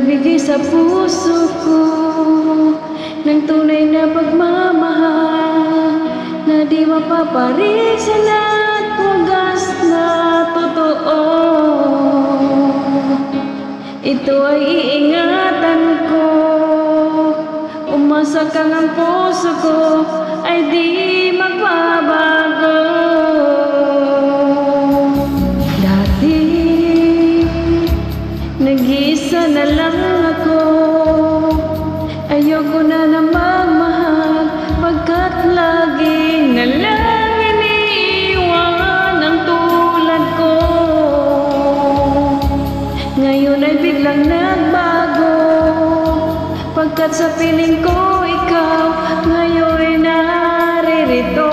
nagbigay sa puso ko ng tunay na pagmamahal na di mapaparisan at wagas na totoo. Ito ay iingatan ko, umasa kang ang puso ko ay di magbabago. Dati, nag-iisa na lang ako, ayoko na na magmahal, pagkat laging na lang iniiwan ang tulad ko. Ngayon ay biglang nagbago, pagkat sa piling ko ikaw ngayon ay naririto.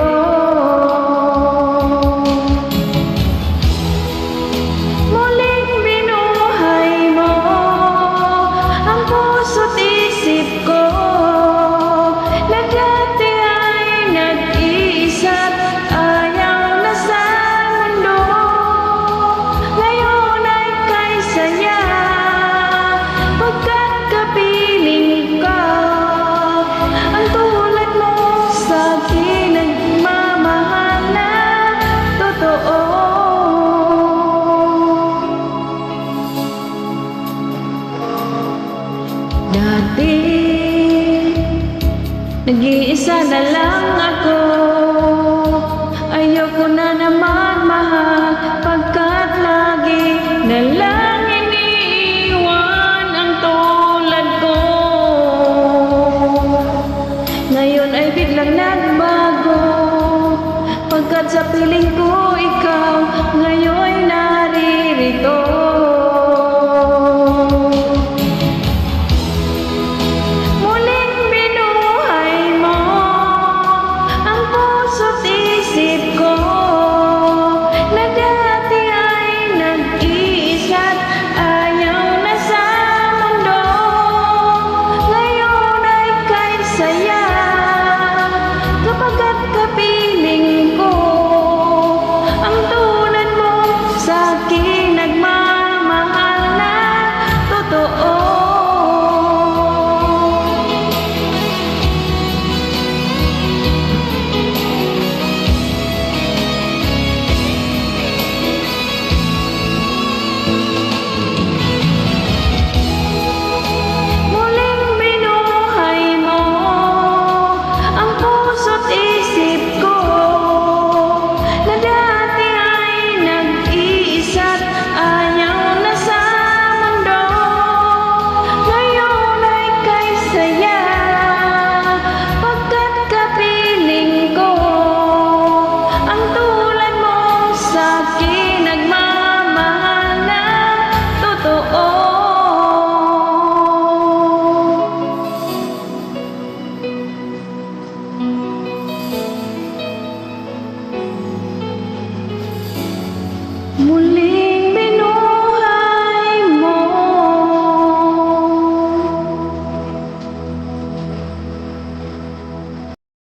Muling binuhay mo ang puso't isip ko, na dati ay nag-iisa't ayaw na sa mundo. Ngayon ay kay saya, pagkat kapiling ka. Ang tulad mo sa'kin nagmamahal na totoo. Dati, nag-iisa na lang ako,